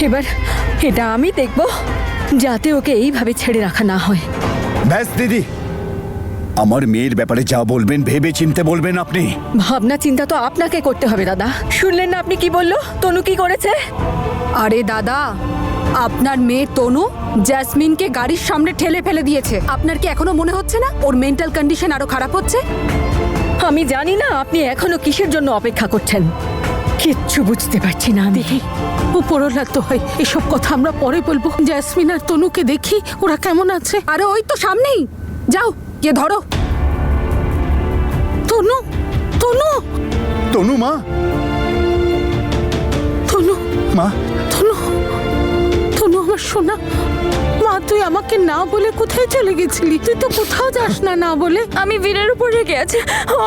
এবার এটা আমি দেখব যাতে ওকে এইভাবে ছেড়ে রাখা না হয়। ব্যাস দিদি, আমার মেয়ের ব্যাপারে যা বলবেন ভেবে চিনতে বলবেন আপনি। ভাবনা চিন্তা তো আপনাকে করতে হবে দাদা। শুনলেন না আপনি কি বললো? তনু কি করেছে? আরে দাদা, আপনার মেয়ে তনু জ্যাসমিনকে গাড়ির সামনে ঠেলে ফেলে দিয়েছে। আপনার কি এখনো মনে হচ্ছে না ওর মেন্টাল কন্ডিশন আরো খারাপ হচ্ছে? আমি জানি না আপনি এখনো কিসের জন্য অপেক্ষা করছেন, কিচ্ছু বুঝতে পারছি না আমি। উপরওয়ালা তো হয়, এসব কথা আমরা পরে বলবো। জ্যাসমিন আর তনুকে দেখি ওরা কেমন আছে। আরে ওই তো সামনেই, যাও গিয়ে ধরো। তনু, তনু, তনু মা, তনু, মা, তনু, তনু আমার সোনা মা, তুই আমাকে না বলে কোথায় চলে গেছিলি? তুই তো কোথাও যাস না না বলে। আমি বীরের উপর রেগে আছে। ও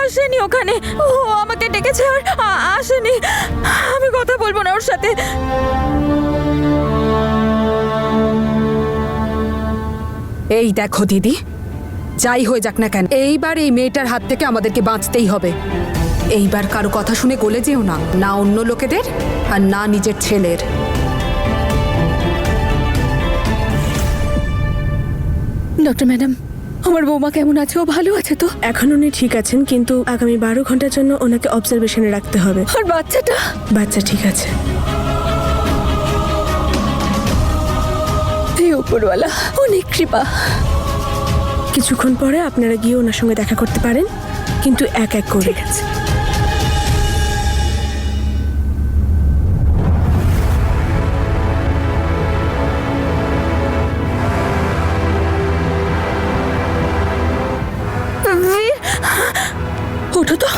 আসেনি ওখানে। ও আমাকে ডেকেছে আর আসেনি। আমি কথা বলবো না ওর সাথে। এই দেখো দিদি, যাই হয়ে যাক না কেন, এইবার এই মেয়েটার হাত থেকে আমাদেরকে বাঁচতেই হবে। এইবার কারো কথা শুনে গলে যেও না, না অন্য লোকেদের আর না নিজের ছেলের। ডক্টর ম্যাডাম, আমার বৌমা কেমন আছে? ও ভালো আছে তো? এখন উনি ঠিক আছেন, কিন্তু আগামী 12 ঘন্টার জন্য ওনাকে অবজারভেশনে রাখতে হবে। আর বাচ্চাটা? বাচ্চা ঠিক আছে। হে উপরওয়ালা, অনেক কৃপা। কিছুক্ষণ পরে আপনারা গিয়ে ওনার সঙ্গে দেখা করতে পারেন, কিন্তু এক এক করে। ঠিক আছে। ওঠো তো,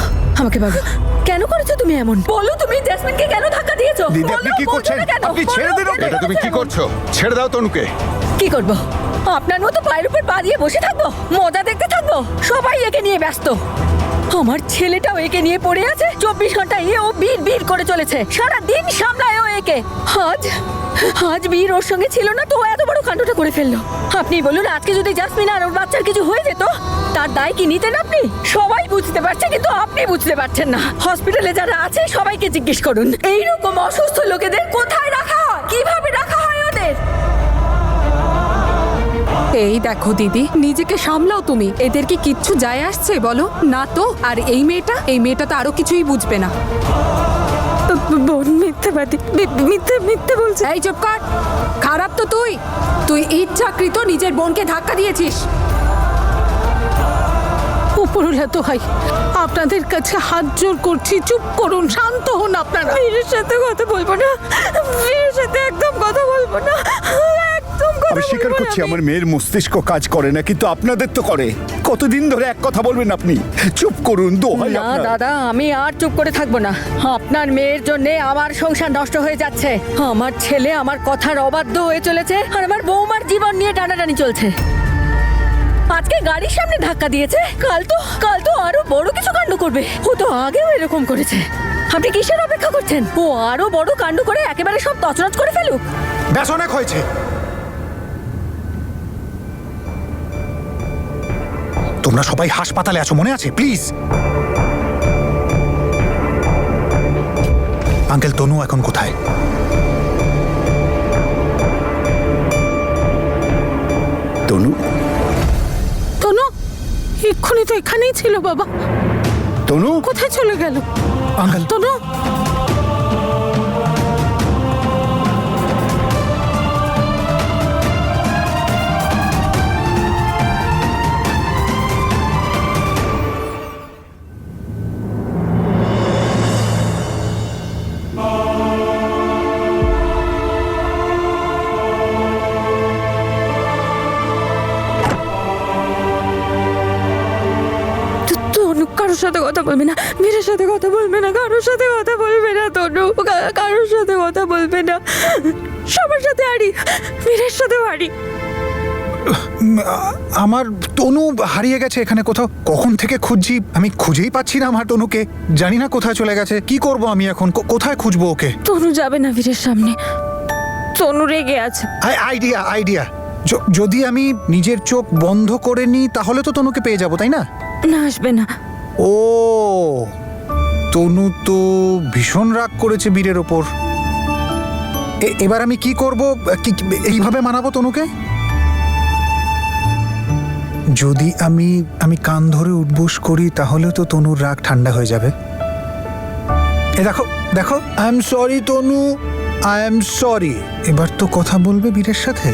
আমাকে বলো কেন করেছো তুমি এমন? বলো তুমি জ্যাসমিনকে কেন ধাক্কা দিয়েছো? দিদি আপনি কি করছেন? আপনি ছেড়ে দিন ওকে। এটা তুমি কি করছো? ছেড়ে দাও তনুকে। কি করব? আপনার মতো পায়ের উপর পা দিয়ে বসে থাকবো? মজা দেখতে থাকবো? সবাই একে নিয়ে ব্যস্ত। আমার ছেলেটাও একে নিয়ে পড়ে আছে। 24 ঘন্টা ও বীর করে চলেছে। সারা দিন সামলায় ও একে। আজ বীর ওর সঙ্গে ছিল না তো এত বড় কাণ্ডটা করে ফেললো। আপনি বলুন, আজকে যদি জাসমিন আর ওর বাচ্চার কিছু হয়ে যেত, তার দায় কি নিতেন আপনি? সবাই বুঝতে পারছে, কিন্তু আপনি বুঝতে পারছেন না। হসপিটালে যারা আছে সবাইকে জিজ্ঞেস করুন, এইরকম অসুস্থ লোকেদের কোথায় রাখা হয়, কিভাবে রাখা হয় ওদের। এই দেখো দিদি, নিজেকে সামলাও তুমি। এদের কি কিচ্ছু যায় আসছে বলো? না তো। আর এই মেয়েটা তো আরো কিছুই বুঝবে না। বোন মিথ্যাবাদী, মিথ্যে বলছে। এই চুপ কর। খারাপ তো তুই ইচ্ছাকৃত নিজের বোনকে ধাক্কা দিয়েছিস। উপরওয়ালা তো হয়, আপনাদের কাছে হাত জোর করছি, চুপ করুন, শান্ত হন আপনারা। বীরের সাথে কথা বলবো না, বীরের সাথে একদম কথা বলবো না, একদম কথা আমি স্বীকার বলবো না করছি আমি। আমার মেয়ের মস্তিষ্ক কাজ করে না, কিন্তু আপনাদের তো করে। কতদিন ধরে এক কথা বলবেন আপনি? চুপ করুন, দোহাই না আপনার। দাদা, আমি আর চুপ করে থাকবো না। আপনার মেয়ের জন্য আমার সংসার নষ্ট হয়ে যাচ্ছে। আমার ছেলে আমার কথার অবাধ্য হয়ে চলেছে, আর আমার বৌমার জীবন নিয়ে টানাটানি চলছে। আজকে গাড়ির সামনে ধাক্কা দিয়েছে, কাল তো আরো বড় কিছু কাণ্ড করবে। ও তো আগেও এরকম করেছে। আপনি কিসের অপেক্ষা করছেন? ও আরো বড় কাণ্ড করে একেবারে সব তছনছ করে ফেলুক। ব্যাস, অনেক হয়েছে। তোমরা সবাই হাসপাতালে আছো, মনে আছে? প্লিজ। আঙ্কেল, তনু এখন কোথায়? তনু, তনু এক্ষুনি তো এখানেই ছিল বাবা। তনু, কোথায় চলে গেল আঙ্কেল, তনু? তনু কারোর সাথে কথা বলবে না, বীরের সাথে কথা বলবে না, কারোর সাথে কথা বলবে না। তনু কারোর সাথে কথা বলবে না। সবার সাথে আড়ি, বীরের সাথে আড়ি। আমার তনু হারিয়ে গেছে এখানে কোথাও। কখন থেকে খুঁজছি, আমি খুঁজেই পাচ্ছি না আমার তনুকে। জানি না কোথায় চলে গেছে। কি করব আমি এখন? কোথায় খুঁজবো ওকে? তনু যাবে না বীরের সামনে, তনু রেগে আছে। আইডিয়া। যদি আমি নিজের চোখ বন্ধ করে নিই তাহলে তো তনুকে পেয়ে যাবো, তাই না? না, আসবে না। ও, তনু তো ভীষণ রাগ করেছে বীরের ওপর। এবার আমি কি করব? এইভাবে মানাবো তনুকে? যদি আমি কান ধরে উঠবোস করি তাহলে তো তনুর রাগ ঠান্ডা হয়ে যাবে। দেখো দেখো, I am sorry Tanu, I am sorry. এবার তো কথা বলবে বীরের সাথে।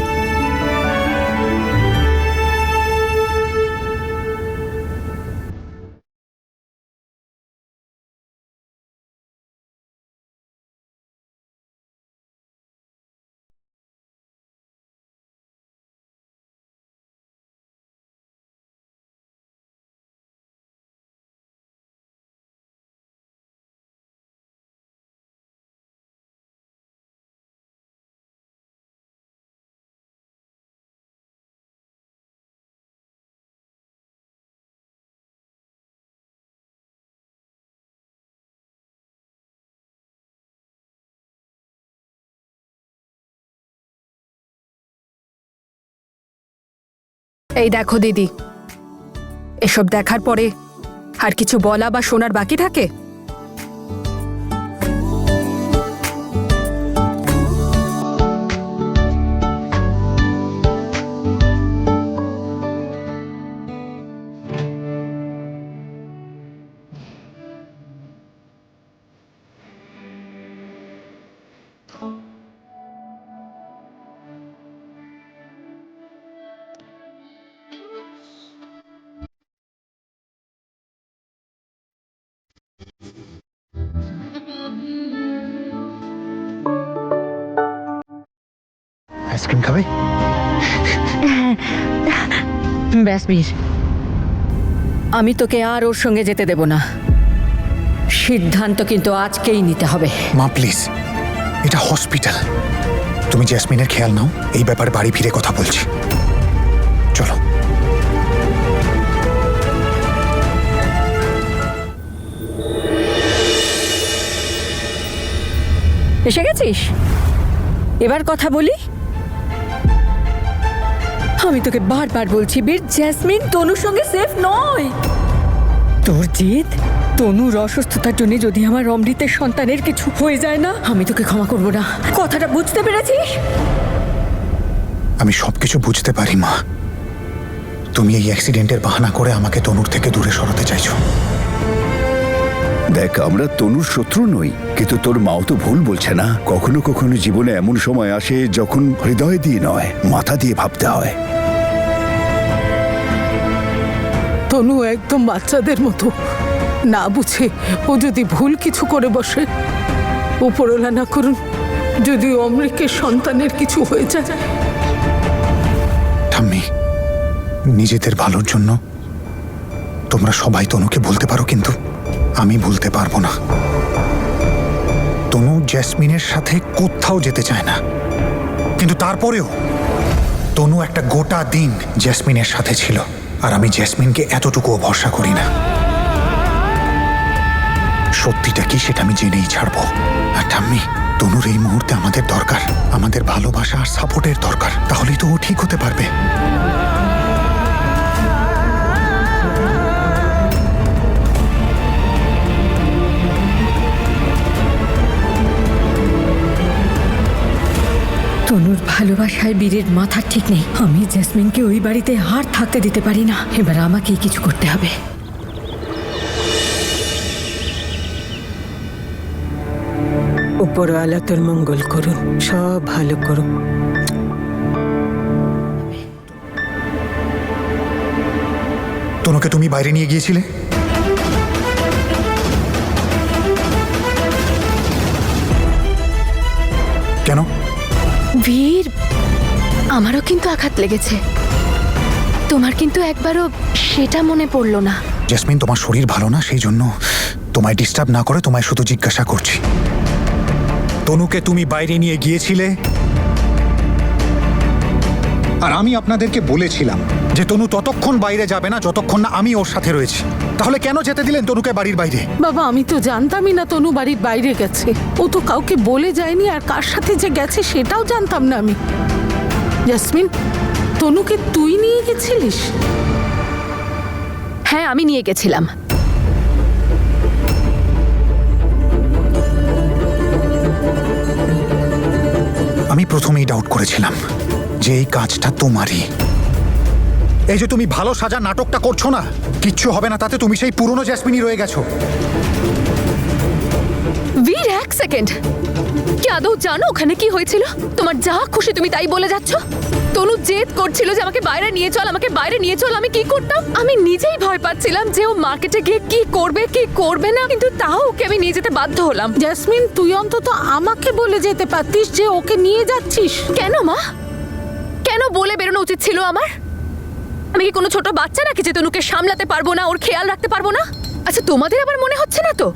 এই দেখো দিদি, এসব দেখার পরে আর কিছু বলা বা শোনার বাকি থাকে? আইসক্রিম খাবে? ব্যাস বীর, আমি তোকে আর ওর সঙ্গে যেতে দেব না। সিদ্ধান্ত কিন্তু আজকেই নিতে হবে। মা প্লিজ, এটা হসপিটাল। তুমি জেসমিনের খেয়াল নাও, এই ব্যাপারে বাড়ি ফিরে কথা বলছি। চলো। এসে গেছিস? এবার কথা বলি। আমি তোকে বারবার বলছি বীর, জেসমিন তনুর সঙ্গে সেফ নয়। তোর জিদ, তনুর অসুস্থতার জন্য যদি আমার অমৃতের সন্তানের কিছু হয়ে যায় না, আমি তোকে ক্ষমা করব না। কথাটা বুঝতে পেরেছিস? আমি সবকিছু বুঝতে পারি মা। তুমি এই অ্যাক্সিডেন্টের বাহানা করে আমাকে তনুর থেকে দূরে সরাতে চাইছো। দেখ, আমরা তনুর শত্রু নই, কিন্তু তোর মাও তো ভুল বলছে না। কখনো কখনো জীবনে এমন সময় আসে যখন হৃদয় দিয়ে নয়, মাথা দিয়ে ভাবতে হয়। তনু একদম বাচ্চাদের মতো, না বুঝে ও যদি ভুল কিছু করে বসে, উপরওয়ালা না করুন যদি অমৃতের সন্তানের কিছু হয়ে যায়। ঠাম্মি, নিজেদের ভালোর জন্য তোমরা সবাই তনুকে বলতে পারো, কিন্তু আমি বলতে পারবো না। তনু জেসমিনের সাথে কোথাও যেতে চায় না, কিন্তু তারপরেও তনু একটা গোটা দিন জেসমিনের সাথে ছিল, আর আমি জেসমিনকে এতটুকুও ভরসা করি না। সত্যিটা কি সেটা আমি জেনেই ছাড়বো। আর ঠাম্মি, তনুর এই মুহূর্তে আমাদের দরকার, আমাদের ভালোবাসা আর সাপোর্টের দরকার। তাহলেই তো ও ঠিক হতে পারবে। তনুর ভালোবাসায় বীরের মাথা ঠিক নেই। আমি জেসমিনকে ওই বাড়িতে আর থাকতে দিতে পারি না। এবার আমাকেই কিছু করতে হবে। উপরওয়ালা তোর মঙ্গল করুন, সব ভালো করুন। তনুকে তুমি বাইরে নিয়ে গিয়েছিলে? কেন? বীর, আমারও কিন্তু আঘাত লেগেছে। তোমার কিন্তু একবারও সেটা মনে পড়লো না। জেসমিন, তোমার শরীর ভালো না, সেই জন্য তোমায় ডিস্টার্ব না করে তোমায় শুধু জিজ্ঞাসা করছি। তনুকে তুমি বাইরে নিয়ে গিয়েছিলে, আর আমি আপনাদেরকে বলেছিলাম যে তনু ততক্ষণ বাইরে যাবে না যতক্ষণ না আমি ওর সাথে রয়েছি। তাহলে কেন যেতে দিলেন তনুকে বাড়ির বাইরে? বাবা, আমি তো জানতামই না তনু বাড়ির বাইরে গেছে। ও তো কাউকে বলে যায়নি, আর কার সাথে যে গেছে সেটাও জানতাম না আমি। জেসমিন, তনুকে তুই নিয়ে গেছিলিস? হ্যাঁ, আমি নিয়ে গেছিলাম। আমি প্রথমেই ডাউট করেছিলাম যে এই কাজটা তোমারই। এই যে তুমি ভালো সাজা নাটকটা করছো না, কিচ্ছু হবে না তাতে, তুমি সেই পুরনো জ্যাসমিনই রয়ে গেছো। বীর, এক সেকেন্ড, কি আদৌ জানো ওখানে কি হয়েছিল? তোমার যা খুশি তুমি তাই বলে যাচ্ছ। তনু জেদ করছিল যে আমাকে বাইরে নিয়ে চল, আমাকে বাইরে নিয়ে চল। আমি কি করতাম? আমি নিজেই ভয় পাচ্ছিলাম যে ও মার্কেটে গিয়ে কি করবে কি করবে না, কিন্তু তাও ওকে আমি নিয়ে যেতে বাধ্য হলাম। জেসমিন, তুই অন্তত আমাকে বলে যেতে পারতিস যে ওকে নিয়ে যাচ্ছিস। কেন মা? কেন বলে বেরোনো উচিত ছিল আমার? আমি কি কোনো ছোট বাচ্চা নাকি যে তনুকে সামলাতে পারবো না, ওর খেয়াল রাখতে পারবো না? আচ্ছা, তোমাদের আবার মনে হচ্ছে না তো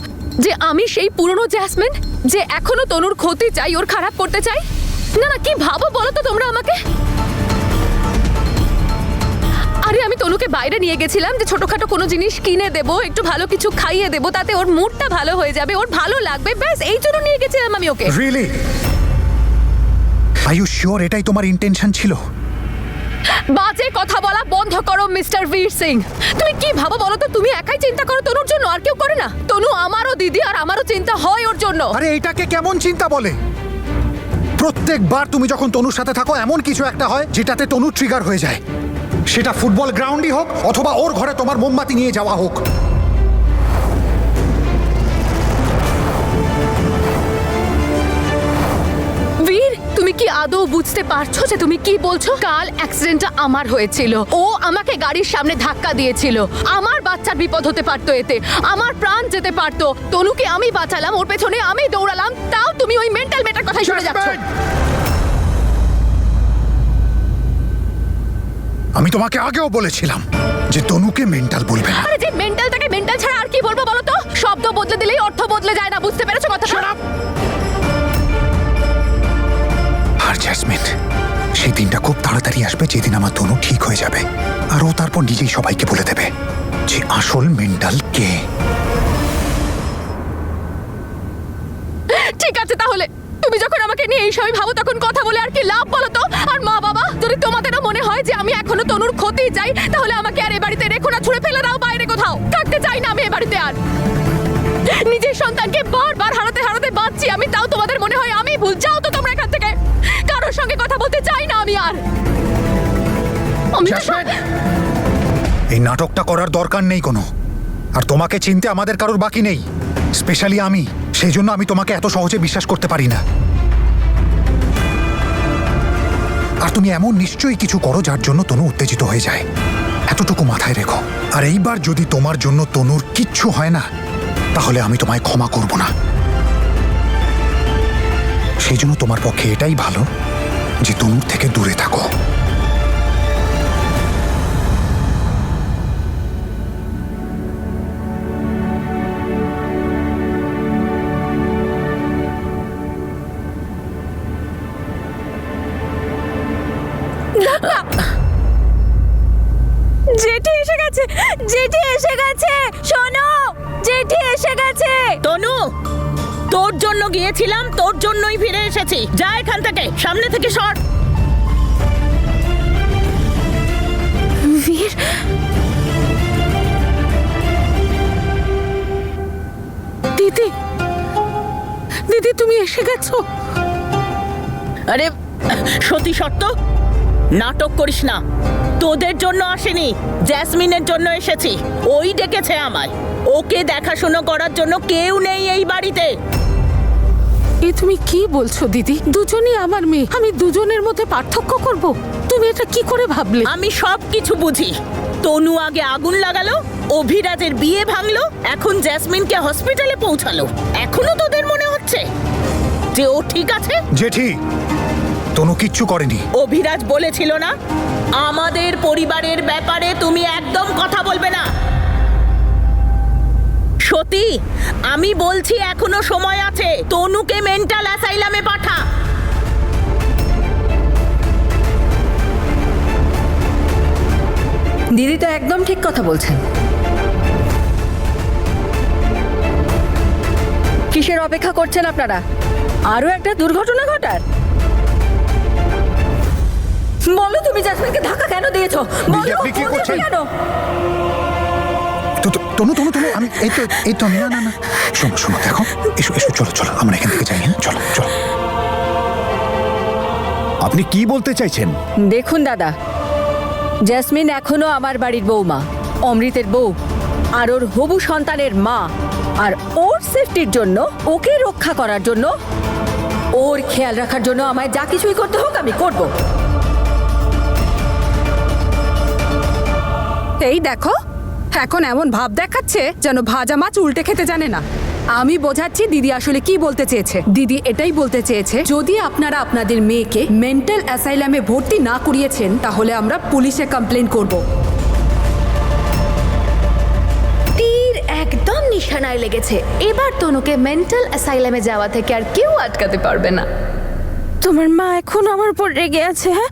যে আমি সেই পুরনো জ্যাসমিন যে এখনো তনুর ক্ষতি চাই, ওর খারাপ করতে চাই? না না, কি ভাবো বলো তো তোমরা আমাকে? আরে আমি তনুকে বাইরে নিয়ে গেছিলাম যে ছোটখাটো কোনো জিনিস কিনে দেবো, একটু ভালো কিছু খাইয়ে দেবো, তাতে ওর মুডটা ভালো হয়ে যাবে, ওর ভালো লাগবে, ব্যাস এই জন্য নিয়ে গেছিলাম আমি ওকে। রিয়েলি? আর ইউ শিওর এটাই তোমার ইন্টেনশন ছিল? বাজে কথা বলা বন্ধ করো মিস্টার বীর সিং। তুমি কি ভাবো বলো তো? তুমি একাই চিন্তা করো তনুর জন্য, আর কেউ করে না? তনু আমারও দিদি, আর আমারও চিন্তা হয় ওর জন্য। আরে এটাকে কেমন চিন্তা বলে? প্রত্যেকবার তুমি যখন তনুর সাথে থাকো এমন কিছু একটা হয় যেটাতে তনু ট্রিগার হয়ে যায়। সেটা ফুটবল গ্রাউন্ডই হোক অথবা ওর ঘরে তোমার মোমবাতি নিয়ে যাওয়া হোক। বীর, তুমি কি আদৌ বুঝতে পারছো যে তুমি কি বলছো? কাল অ্যাক্সিডেন্টটা আমার হয়েছিল, ও আমাকে গাড়ির সামনে ধাক্কা দিয়েছিল। আমার বাচ্চার বিপদ হতে পারতো এতে, আমার প্রাণ যেতে পারতো। তনুকে আমি বাঁচালাম, ওর পেছনে আমি দৌড়ালাম, তাও তুমি ওই মেন্টাল মেটার কথাই শুনে যাচ্ছ। আমি তোমাকে আগেও বলেছিলাম যে তনুকে মেন্টাল বলবে না। আরে যে মেন্টাল তাকে মেন্টাল ছাড়া আর কি বলবো বলো তো? শব্দ বদলে দিলেই অর্থ বদলে যায় না, বুঝতে পেরেছো কথাটা? আর জ্যাসমিন, সেই দিনটা খুব তাড়াতাড়ি আসবে যেদিন আমার তনু ঠিক হয়ে যাবে, আর ও তারপর নিজেই সবাইকে বলে দেবে যে আসল মেন্টাল কে। ঠিক আছে, তাহলে তুমি যখন আমাকে নিয়ে এই সবই ভাবো তখন কথা বলে আর কি লাভ বলো তো? আর মা বাবা, যদি তোমাদেরও মনে হয় যে আমি এখনো তনুর ক্ষতি চাই, তাহলে আমাকে আর এ বাড়িতে রেখো না, ছুঁড়ে ফেলে দাও বাইরে কোথাও। থাকতে চাই না আমি এ বাড়িতে আর। নিজের সন্তানকে বারবার হারাতে হারাতে বাঁচছি আমি, তাও তোমাদের মনে হয় আমি ভুল। যাও তো তোমরা এখান থেকে, কারোর সঙ্গে কথা বলতে চাই না আমি আর। আমি তো এই নাটকটা করার দরকার নেই কোনো, আর তোমাকে চিনতে আমাদের কারোর বাকি নেই, স্পেশালি আমি। সেই জন্য আমি তোমাকে এত সহজে বিশ্বাস করতে পারি না। আর তুমি এমন নিশ্চয়ই কিছু করো যার জন্য তনু উত্তেজিত হয়ে যায়, এতটুকু মাথায় রেখো। আর এইবার যদি তোমার জন্য তনুর কিচ্ছু হয় না, তাহলে আমি তোমায় ক্ষমা করব না। সেই জন্য তোমার পক্ষে এটাই ভালো যে তনুর থেকে দূরে থাকো। জেঠি এসে গেছে, জেঠি এসে গেছে, শোনো, জেঠি এসে গেছে। তনু, তোর জন্য গিয়েছিলাম, তোর জন্যই ফিরে এসেছি। যা এখান থেকে, সামনে থেকে সর। বীর, দিদি, দিদি তুমি এসে গেছো? আরে সতী সত্য, নাটক করিস না। তোদের জন্য আসেনি, জ্যাসমিনের জন্য এসেছি। ওই ডেকেছে আমায়। ওকে দেখাশোনা করার জন্য কেউ নেই এই বাড়িতে। এ তুমি কি বলছো দিদি? দুজনই আমার মেয়ে, আমি দুজনের মধ্যে পার্থক্য করব? তুমি এটা কি করে ভাবলে? আমি সব কিছু বুঝি। তনু আগে আগুন লাগালো, অভিরাজের বিয়ে ভাঙলো, এখন জ্যাসমিনকে হসপিটালে পৌঁছালো। এখনো তোদের মনে হচ্ছে যে ও ঠিক আছে? জেঠি, তনু কিচ্ছু করেনি। অভিরাজ বলেছিল না, আমাদের পরিবারের ব্যাপারে তুমি একদম কথা বলবে না। সতী, আমি বলছি এখনো সময় আছে। তনুকে মেন্টাল অ্যাসাইলামে পাঠা। দিদি তো একদম ঠিক কথা বলছেন। কিসের অপেক্ষা করছেন আপনারা? আরো একটা দুর্ঘটনা ঘটার? বলো, তুমি জ্যাসমিনকে ধাক্কা কেন দিয়েছো? বলো, আপনি কি করছেন? কেন? তনু তনু তনু, আমি এই তো না না না, শোনো শোনো, দেখো, এসো এসো, চলো চলো, আমরা এখান থেকে যাই। হ্যাঁ, চলো চলো। আপনি কি বলতে চাইছেন? দেখুন দাদা, জেসমিন এখনো আমার বাড়ির বৌমা, অমৃতের বউ, আর ওর হবু সন্তানের মা। আর ওর সেফটির জন্য, ওকে রক্ষা করার জন্য, ওর খেয়াল রাখার জন্য আমায় যা কিছুই করতে হোক আমি করব। এই দেখো, এখন এমন ভাব দেখাচ্ছে যেন ভাজা মাছ উল্টে খেতে জানে না। আমি বোঝাচ্ছি দিদি আসলে কি বলতে চেয়েছে। দিদি এটাই বলতে চেয়েছে, যদি আপনারা আপনাদের মেয়েকে মেন্টাল অ্যাসাইলামে ভর্তি না করিয়েছেন তাহলে আমরা পুলিশে কমপ্লেন করব। তীর একদম নিশানায় লেগেছে। এবার তনুকে মেন্টাল অ্যাসাইলামে যাওয়া থেকে আর কেউ আটকাতে পারবে না। তোমার মা এখন আমার উপর রেগে আছে। হ্যাঁ,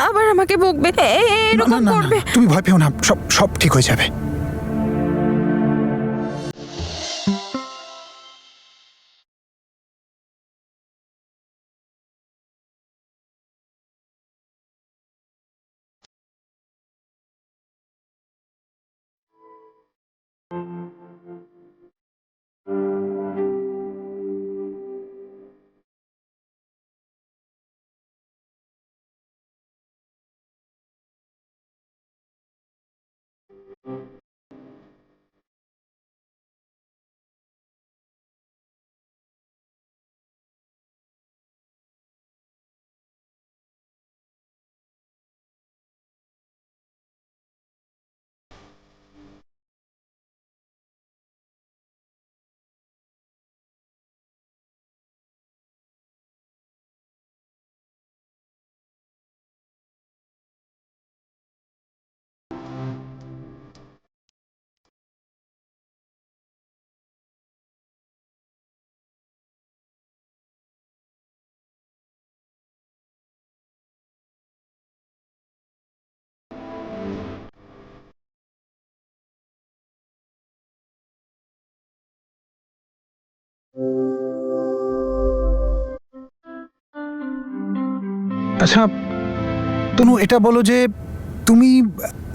আবার আমাকে বকবে, না, এরকম না, না, না, করবে। তুমি ভয় পেও না, সব সব ঠিক হয়ে যাবে। আচ্ছা তনু, এটা বলো যে তুমি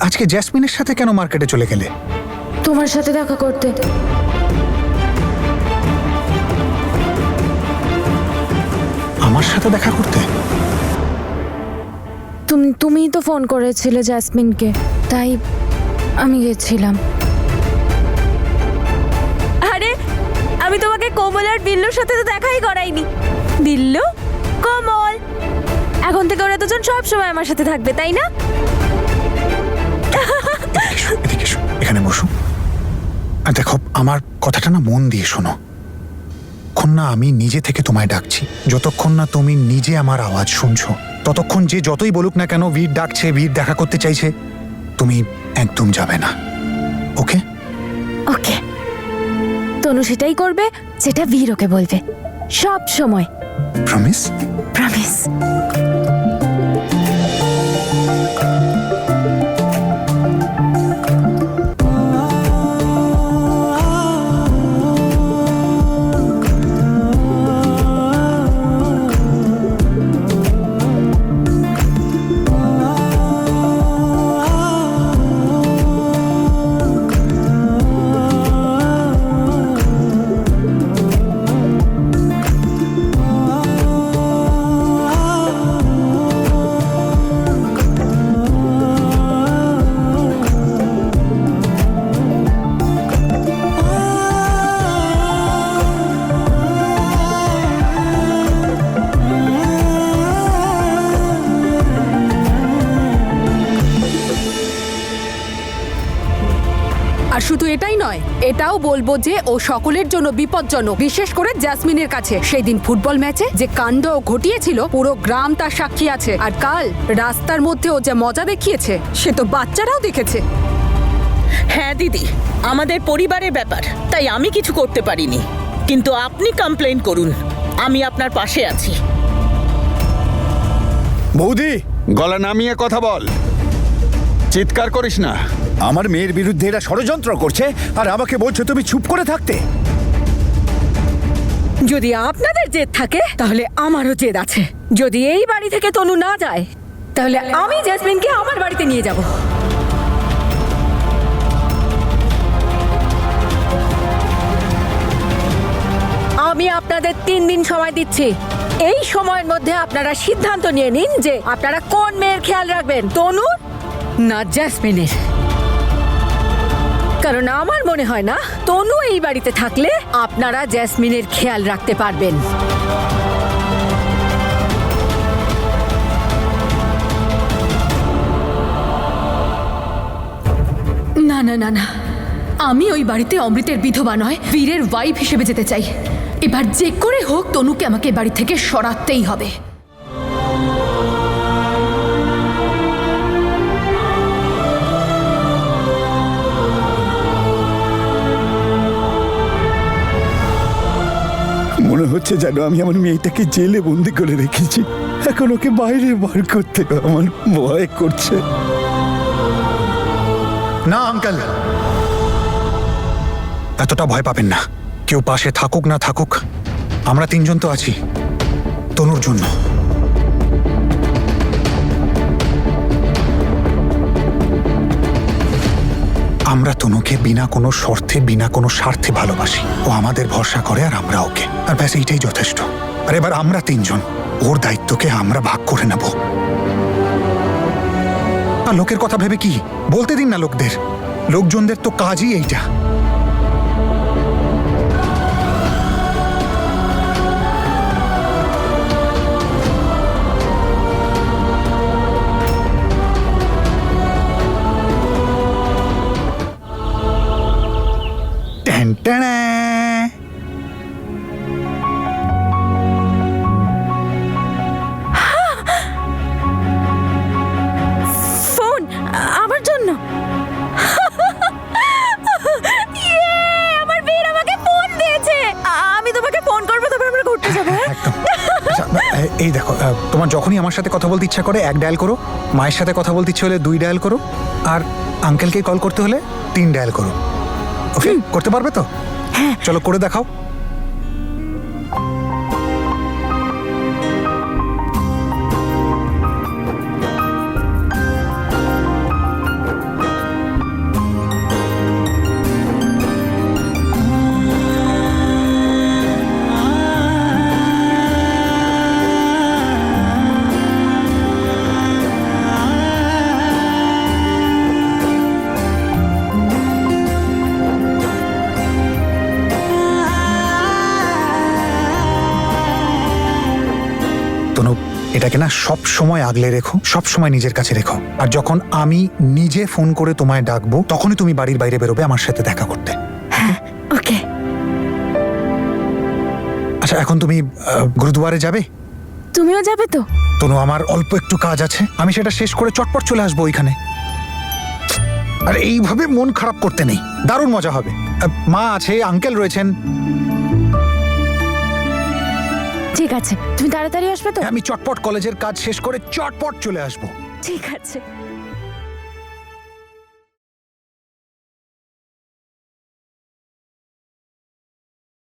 আজকে জ্যাসমিনের সাথে কেন মার্কেটে চলে গেলে? তোমার সাথে দেখা করতে। আমার সাথে দেখা করতে? তুমিই তো ফোন করেছিলে জ্যাসমিনকে, তাই আমি গেছিলাম। আরে আমি তোমাকে কোমল আর বিল্লুর সাথে তো দেখাই করাইনি। বিল্লু, কোমল, এখন থেকে ওরা দুজন সব সময় আমার সাথে থাকবে, তাই না? এদিকে এসো, এখানে বসো। আর দেখো, আমার কথাটা না মন দিয়ে শোনো। যতক্ষণ না আমি নিজে থেকে তোমায় ডাকছি, যতক্ষণ না তুমি নিজে আমার আওয়াজ শুনছো, ততক্ষণ যে যতই বলুক না কেন বীর ডাকছে, বীর দেখা করতে চাইছে, তুমি একদম যাবে না। ওকে? ওকে। তনু সেটাই করবে যেটা বীর ওকে বলবে, সব সময়। প্রমিস? প্রমিস। আর শুধু এটাই নয়, এটাও বলবো যে ও সকলের জন্য বিপজ্জনক, বিশেষ করে জ্যাসমিনের কাছে। সেই দিন ফুটবল ম্যাচে যে কাণ্ড ও ঘটিয়েছিল, পুরো গ্রাম তার সাক্ষী আছে। আর কাল রাস্তার মধ্যে ও যে মজা দেখিয়েছে, সে তো বাচ্চারাও দেখেছে। হ্যাঁ দিদি, আমাদের পরিবারের ব্যাপার, তাই আমি কিছু করতে পারিনি, কিন্তু আপনি কমপ্লেন করুন, আমি আপনার পাশে আছি। বৌদি, গলা নামিয়ে কথা বল, চিৎকার করিস না। আমার মেয়ের বিরুদ্ধে এরা ষড়যন্ত্র করছে আর আমাকে বলছো তুমি চুপ করে থাকতে। যদি আপনাদের জেদ থাকে তাহলে আমারও জেদ আছে। যদি এই বাড়ি থেকে তনু না যায় তাহলে আমি জেসমিনকে আমার বাড়িতে নিয়ে যাব। আমি আপনাদের 3 দিন সময় দিচ্ছি। এই সময়ের মধ্যে আপনারা সিদ্ধান্ত নিয়ে নিন যে আপনারা কোন মেয়ের খেয়াল রাখবেন, তনুর না জ্যাসমিনের। কারণ আমার মনে হয় না তনু এই বাড়িতে থাকলে আপনারা জ্যাসমিনের খেয়াল রাখতে পারবেন। না না না না, আমি ওই বাড়িতে অমৃতের বিধবা নয়, বীরের ওয়াইফ হিসেবে যেতে চাই। এবার যে করে হোক তনুকে আমাকে বাড়ি থেকে সরাতেই হবে। মনে হচ্ছে যেন আমি আমার মেয়েটাকে জেলে বন্দি করে রেখেছি, এখন ওকে বাইরে বার করতে আমার ভয় করছে। না আঙ্কেল, এতটা ভয় পাবেন না। কেউ পাশে থাকুক না থাকুক, আমরা 3 জন তো আছি তনুর জন্য। আমরা তনুকে বিনা কোনো শর্তে, বিনা কোনো স্বার্থে ভালোবাসি। ও আমাদের ভরসা করে আর আমরা ওকে, আর ব্যাস এইটাই যথেষ্ট। আর এবার আমরা 3 জন ওর দায়িত্বকে আমরা ভাগ করে নেব। আর লোকের কথা ভেবে কি বলতে দিন না লোকদের, লোকজনদের তো কাজই এইটা। টেন টেনে। ফোন আমার জন্য। আমার বীর আমাকে ফোন দিয়েছে। আমি তোমাকে ফোন করবো, তারপর আমরা ঘুরতে যাবো। হ্যাঁ? একদম। আচ্ছা, এই দেখো, তোমার যখনই আমার সাথে কথা বলতে ইচ্ছা করে 1 ডায়াল করো, মায়ের সাথে কথা বলতে ইচ্ছে হলে 2 ডায়াল করো, আর আঙ্কেলকে কল করতে হলে 3 ডায়াল করো। ওকে, করতে পারবে তো? হ্যাঁ, চলো করে দেখাও। তনু, এটাকে না সব সময় আগলে রেখো, সব সময় নিজের কাছে রেখো। আর যখন আমি নিজে ফোন করে তোমায় ডাকবো, তখনই তুমি বাড়ির বাইরে বেরোবে আমার সাথে দেখা করতে। ওকে। আচ্ছা, এখন তুমি গুরুদুয়ারে যাবে? তুমিও যাবে তো? তনু, আমার অল্প একটু কাজ আছে, আমি সেটা শেষ করে চটপট চলে আসবো ওইখানে। আর এইভাবে মন খারাপ করতে নেই, দারুণ মজা হবে। মা আছে, আঙ্কেল রয়েছেন। ঠিক আছে, তুমি তাড়াতাড়ি আসবে তো? আমি চটপট কলেজের কাজ শেষ করে চটপট চলে আসবো। ঠিক আছে।